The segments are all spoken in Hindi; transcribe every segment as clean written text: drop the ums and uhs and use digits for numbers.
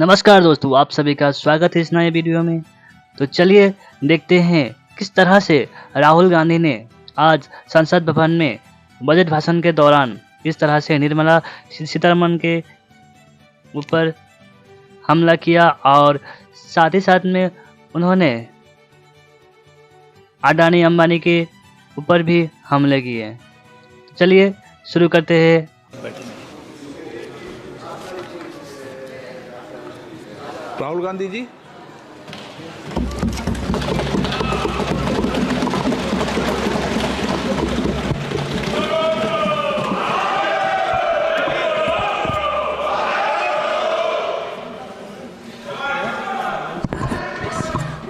नमस्कार दोस्तों, आप सभी का स्वागत है इस नए वीडियो में। तो चलिए देखते हैं किस तरह से राहुल गांधी ने आज संसद भवन में बजट भाषण के दौरान इस तरह से निर्मला सीतारमण के ऊपर हमला किया और साथ ही साथ में उन्होंने अडानी अंबानी के ऊपर भी हमले किए। तो चलिए शुरू करते हैं। Rahul Gandhi ji,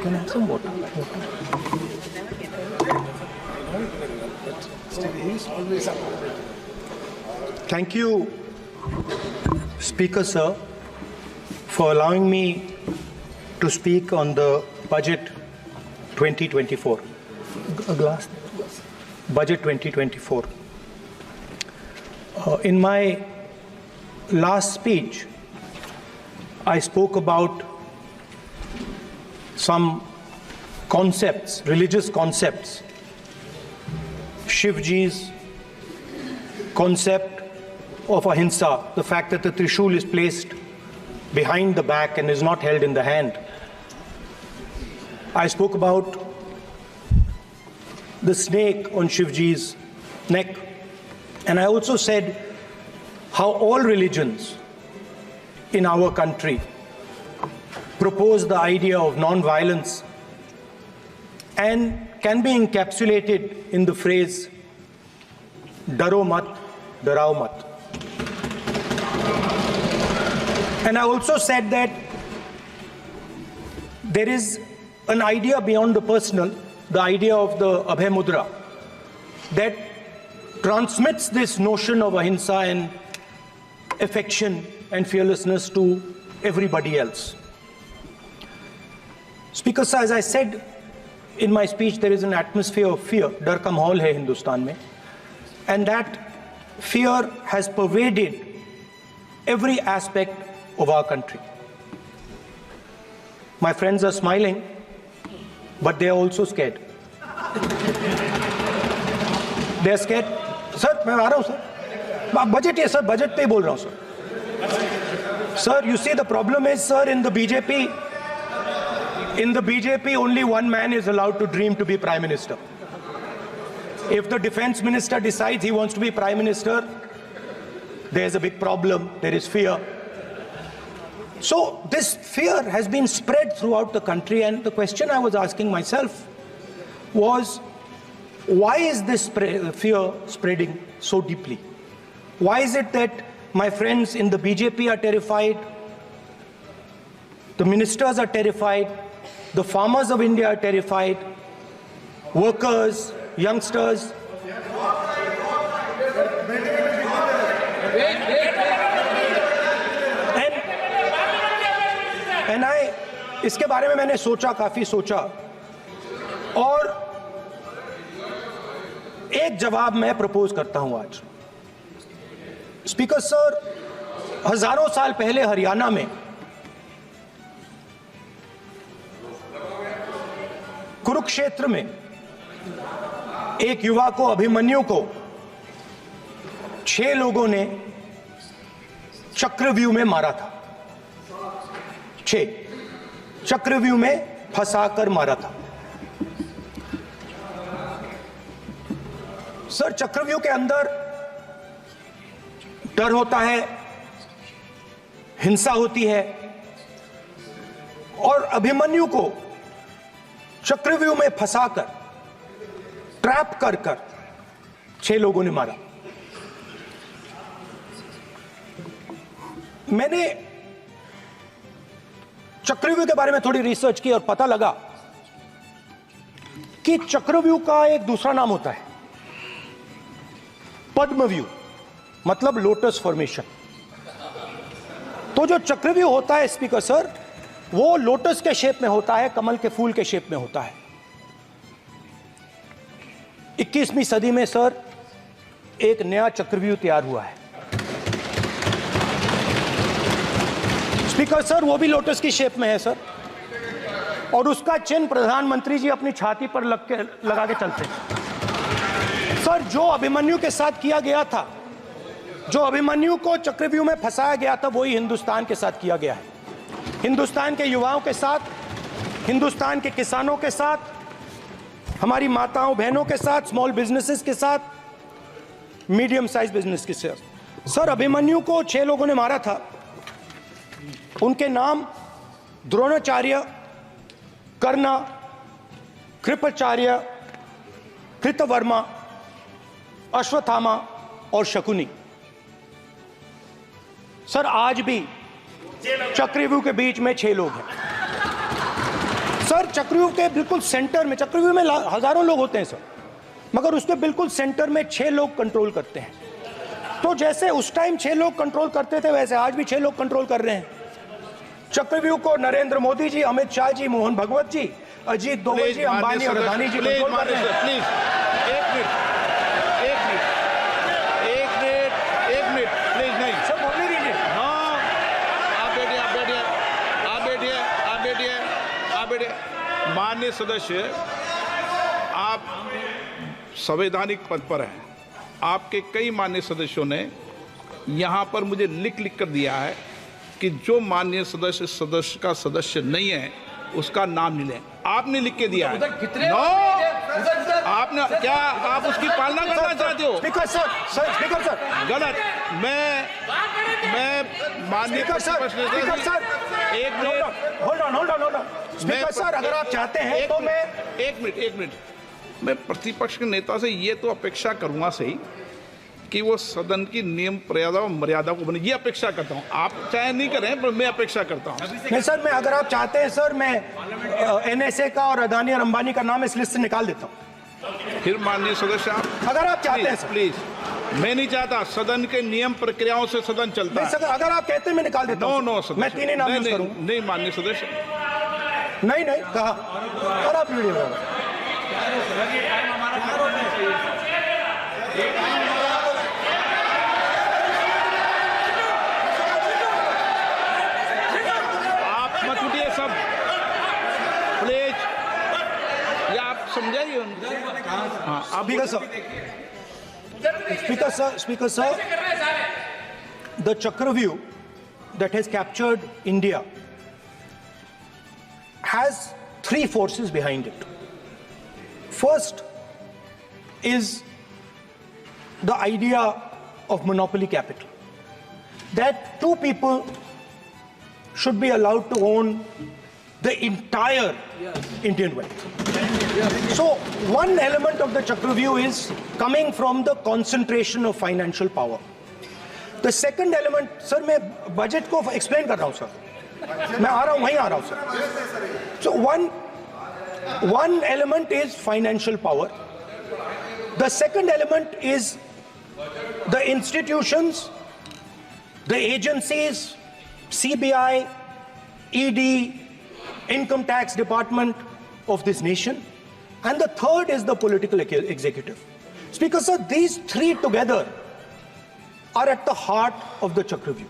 can I have some water? Thank you, Speaker Sir, for allowing me to speak on the budget 2024. Budget 2024. In my last speech, I spoke about some concepts, religious concepts. Shivji's concept of ahimsa, the fact that the Trishul is placed behind the back and is not held in the hand. I spoke about the snake on Shivji's neck, and I also said how all religions in our country propose the idea of non-violence and can be encapsulated in the phrase "Daro mat, darao mat." And I also said that there is an idea beyond the personal, the idea of the Abhay Mudra, that transmits this notion of ahimsa and affection and fearlessness to everybody else. Speaker Sir, as I said in my speech, there is an atmosphere of fear, डर का माहौल है हिंदुस्तान में, and that fear has pervaded every aspect of our country. My friends are smiling, but they are also scared. They are scared. Sir, मैं आ रहा हूँ सर. Budget है सर, budget पे ही बोल रहा हूँ sir. Sir, you see the problem is, sir, in the BJP, only one man is allowed to dream to be Prime Minister. If the Defense Minister decides he wants to be Prime Minister, there's a big problem. There is fear. So this fear has been spread throughout the country, and the question I was asking myself was, why is this fear spreading so deeply? Why is it that my friends in the BJP are terrified, the ministers are terrified, the farmers of India are terrified, workers, youngsters? And इसके बारे में मैंने सोचा, काफी सोचा, और एक जवाब मैं प्रपोज करता हूं आज. स्पीकर सर, हजारों साल पहले हरियाणा में कुरुक्षेत्र में एक युवा को, अभिमन्यु को, 6 लोगों ने चक्रव्यूह में मारा था. 6 चक्रव्यूह में फंसाकर मारा था. सर, चक्रव्यूह के अंदर डर होता है, हिंसा होती है, और अभिमन्यु को चक्रव्यूह में फंसाकर, ट्रैप कर 6 लोगों ने मारा. मैंने चक्रव्यूह के बारे में थोड़ी रिसर्च की और पता लगा कि चक्रव्यूह का एक दूसरा नाम होता है पद्मव्यूह, मतलब लोटस फॉर्मेशन. तो जो चक्रव्यूह होता है स्पीकर सर, वो लोटस के शेप में होता है, कमल के फूल के शेप में होता है. 21वीं सदी में सर एक नया चक्रव्यूह तैयार हुआ है. स्पीकर सर, वो भी लोटस की शेप में है सर, और उसका चिन्ह प्रधानमंत्री जी अपनी छाती पर लगा के चलते हैं। सर, जो अभिमन्यु के साथ किया गया था, जो अभिमन्यु को चक्रव्यूह में फंसाया गया था, वही हिंदुस्तान के साथ किया गया है। हिंदुस्तान के युवाओं के साथ, हिंदुस्तान के किसानों के साथ, हमारी माताओं बहनों के साथ, स्मॉल बिजनेसेस के साथ, मीडियम साइज बिजनेस के साथ। सर, अभिमन्यु को 6 लोगों ने मारा था। उनके नाम द्रोणाचार्य, कर्ण, कृपाचार्य, कृतवर्मा, अश्वत्थामा और शकुनी। सर, आज भी चक्रव्यूह के बीच में 6 लोग हैं। सर, चक्रव्यूह के बिल्कुल सेंटर में, चक्रव्यूह में हजारों लोग होते हैं सर, मगर उसके बिल्कुल सेंटर में 6 लोग कंट्रोल करते हैं। तो जैसे उस टाइम 6 लोग कंट्रोल करते थे, वैसे आज भी 6 लोग कंट्रोल कर रहे हैं चक्रव्यूह को। नरेंद्र मोदी जी, अमित शाह जी, मोहन भगवत जी, अजीत दोवल जी, अंबानी और अदानी जी कंट्रोल कर रहे हैं। प्लीज एक मिनट प्लीज। नहीं सब बोलने दीजिए। हाँ, आप बैठिए। माननीय सदस्य, आप संवैधानिक पद पर हैं। आपके कई माननीय सदस्यों ने यहाँ पर मुझे लिख कर दिया है कि जो माननीय सदस्य का सदस्य नहीं है उसका नाम नहीं लें। आपने लिख के दिया है। नो, आपने क्या, आप उसकी पालना करना चाहते हो? स्पीकर सर, गलत। मैं माननीय स्पीकर सर, एक minute, hold on. Speaker sir, अगर आप चाहते हैं तो मैं एक मिनट मैं प्रतिपक्ष के नेता से ये तो अपेक्षा करूंगा सही कि वो सदन की नियम मर्यादा को बने, ये अपेक्षा करता हूं। आप चाहे नहीं करें, पर मैं अपेक्षा करता हूं। नहीं सर, मैं, अगर आप चाहते हैं सर, मैं NSA का और अदानी और अंबानी का नाम इस लिस्ट से निकाल देता हूं। फिर माननीय सदस्य, आप अगर आप चाहते हैं सर। प्लीज, मैं नहीं चाहता। सदन के नियम प्रक्रियाओं से सदन चलता है। सर, अगर आप कहते हैं मैं निकाल देता हूं। नो मैं 3 ही नाम यूज करूंगा। नहीं माननीय सदस्य, नहीं कहा, और आप वीडियो में सब प्लीज, या आप समझाइए उनको। हाँ, आप Speaker sir, the Chakravyuh that has captured India has 3 forces behind it. First is the idea of monopoly capital, that 2 people should be allowed to own the entire Indian wealth. So one element of the Chakravyuh is coming from the concentration of financial power. The second element, sir, मैं budget को explain कर रहा हूँ sir. मैं आ रहा हूँ, वहीं आ रहा हूँ sir. So one element is financial power. The second element is the institutions, the agencies, CBI, ED, Income Tax Department of this nation, and the third is the political executive. Speaker sir, these 3 together are at the heart of the Chakravyuh,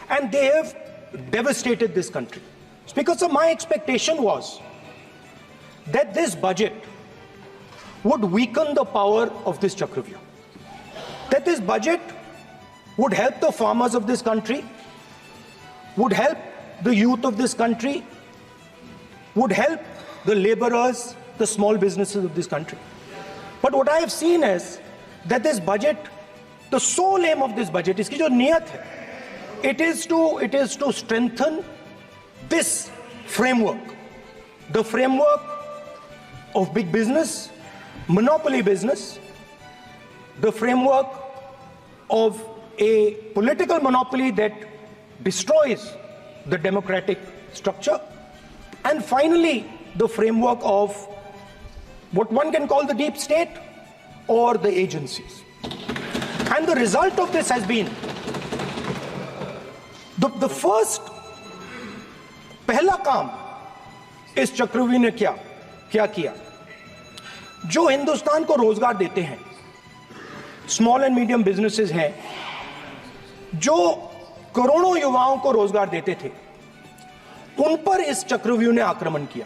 and they have devastated this country. Speaker sir, my expectation was that this budget would weaken the power of this Chakravyuh, that this budget would help the farmers of this country, would help the youth of this country, would help the laborers, the small businesses of this country. But what I have seen is that this budget, the sole aim of this budget, iski jo niyat hai, it is to strengthen this framework, the framework of big business, monopoly business, the framework of a political monopoly that destroys the democratic structure, and finally the framework of what one can call the deep state or the agencies. And the result of this has been the first पहला काम इस चक्रव्यूह ने क्या किया, जो हिंदुस्तान को रोजगार देते हैं, स्मॉल एंड मीडियम बिजनेसेस हैं, जो करोड़ों युवाओं को रोजगार देते थे, उन पर इस चक्रव्यूह ने आक्रमण किया।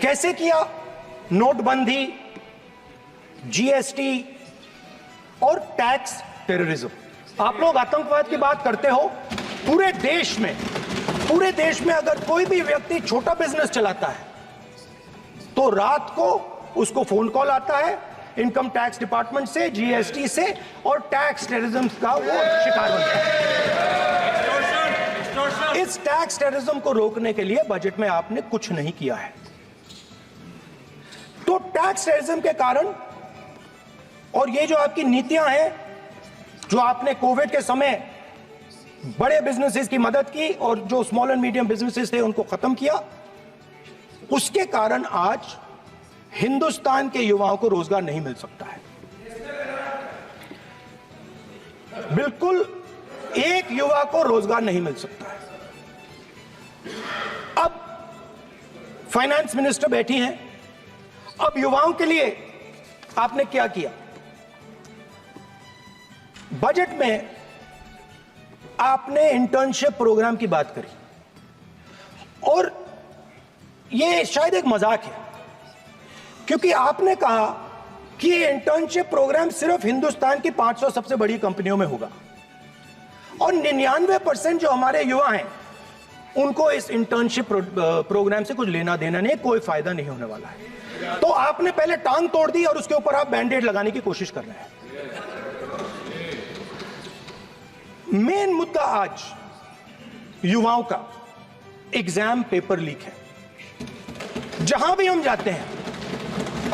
कैसे किया? नोटबंदी, जीएसटी और टैक्स टेररिज्म। आप लोग आतंकवाद की बात करते हो, पूरे देश में अगर कोई भी व्यक्ति छोटा बिजनेस चलाता है तो रात को उसको फोन कॉल आता है इनकम टैक्स डिपार्टमेंट से, जीएसटी से, और टैक्स टेररिज्म का वो शिकार बनता है। इस टैक्स टेररिज्म को रोकने के लिए बजट में आपने कुछ नहीं किया है। तो टैक्स टेररिज्म के कारण और ये जो आपकी नीतियां हैं, जो आपने कोविड के समय बड़े बिजनेसेस की मदद की और जो स्मॉल एंड मीडियम बिजनेसेस थे उनको खत्म किया, उसके कारण आज हिंदुस्तान के युवाओं को रोजगार नहीं मिल सकता है। बिल्कुल एक युवा को रोजगार नहीं मिल सकता है। अब फाइनेंस मिनिस्टर बैठी हैं, अब युवाओं के लिए आपने क्या किया? बजट में आपने इंटर्नशिप प्रोग्राम की बात करी और यह शायद एक मजाक है, क्योंकि आपने कहा कि ये इंटर्नशिप प्रोग्राम सिर्फ हिंदुस्तान की 500 सबसे बड़ी कंपनियों में होगा और 99% जो हमारे युवा हैं उनको इस इंटर्नशिप प्रोग्राम से कुछ लेना देना नहीं, कोई फायदा नहीं होने वाला है। तो आपने पहले टांग तोड़ दी और उसके ऊपर आप बैंडेड लगाने की कोशिश कर रहे हैं। मेन मुद्दा आज युवाओं का एग्जाम पेपर लीक है। जहां भी हम जाते हैं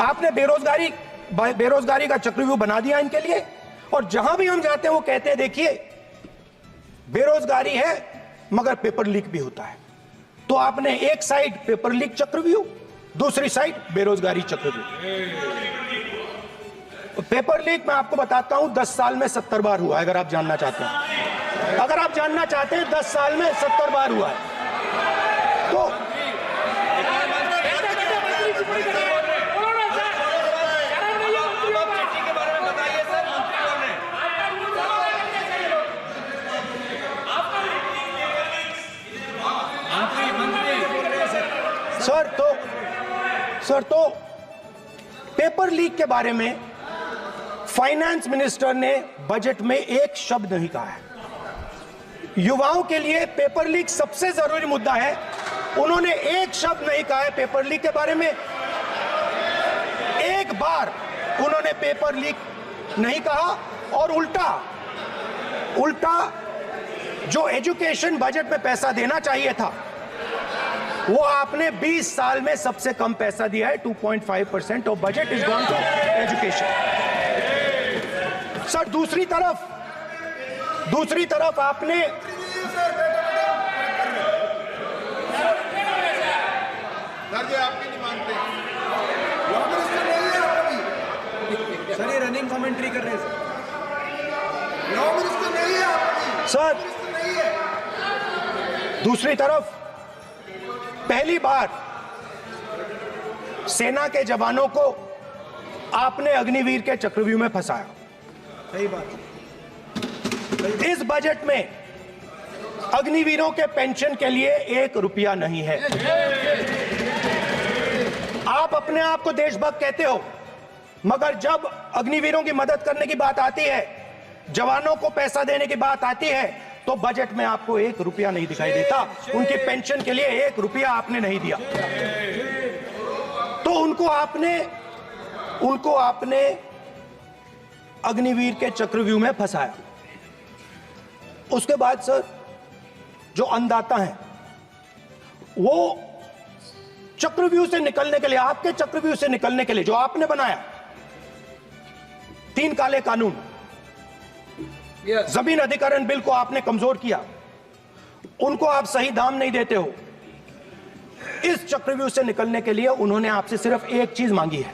आपने बेरोजगारी का चक्रव्यूह बना दिया इनके लिए, और जहां भी हम जाते हैं वो कहते हैं देखिए बेरोजगारी है मगर पेपर लीक भी होता है। तो आपने एक साइड पेपर लीक चक्रव्यूह, दूसरी साइड बेरोजगारी चक्रव्यूह। पेपर लीक मैं आपको बताता हूं 10 साल में 70 बार हुआ है। अगर आप जानना चाहते हैं, 10 साल में 70 बार हुआ है। तो सर तो पेपर लीक के बारे में फाइनेंस मिनिस्टर ने बजट में एक शब्द नहीं कहा है। युवाओं के लिए पेपर लीक सबसे जरूरी मुद्दा है, उन्होंने एक शब्द नहीं कहा है पेपर लीक के बारे में। एक बार उन्होंने पेपर लीक नहीं कहा और उल्टा जो एजुकेशन बजट में पैसा देना चाहिए था वो आपने 20 साल में सबसे कम पैसा दिया है। 2.5% of budget is gone to education. Sir दूसरी तरफ आपने आपकी नहीं मानते सर, ये रनिंग कमेंट्री कर रहे हैं सर। लॉ मिनिस्टर नहीं है आपकी सर। दूसरी तरफ पहली बार सेना के जवानों को आपने अग्निवीर के चक्रव्यूह में फंसाया। सही बात। इस बजट में अग्निवीरों के पेंशन के लिए 1 रुपया नहीं है। आप अपने आप को देशभक्त कहते हो, मगर जब अग्निवीरों की मदद करने की बात आती है, जवानों को पैसा देने की बात आती है, तो बजट में आपको 1 रुपया नहीं दिखाई देता। उनकी पेंशन के लिए 1 रुपया आपने नहीं दिया। तो उनको आपने अग्निवीर के चक्रव्यूह में फंसाया। उसके बाद सर जो अन्नदाता हैं वो चक्रव्यूह से निकलने के लिए, आपके चक्रव्यूह से निकलने के लिए जो आपने बनाया 3 काले कानून, जमीन अधिग्रहण बिल को आपने कमजोर किया, उनको आप सही दाम नहीं देते हो। इस चक्रव्यूह से निकलने के लिए उन्होंने आपसे सिर्फ एक चीज मांगी है,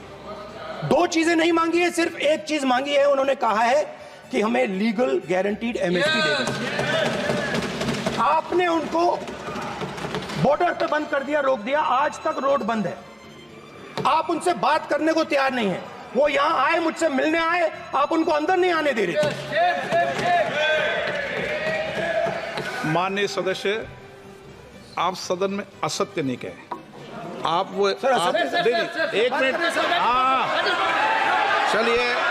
2 चीजें नहीं मांगी है, सिर्फ एक चीज मांगी है। उन्होंने कहा है कि हमें लीगल गारंटीड एमएसपी दे दें। आपने उनको बॉर्डर पे बंद कर दिया, रोक दिया, आज तक रोड बंद है। आप उनसे बात करने को तैयार नहीं है। वो यहां आए, मुझसे मिलने आए, आप उनको अंदर नहीं आने दे रहे। माननीय सदस्य, आप सदन में असत्य नहीं कहे। आप वो आप, एक मिनट, हाँ, चलिए।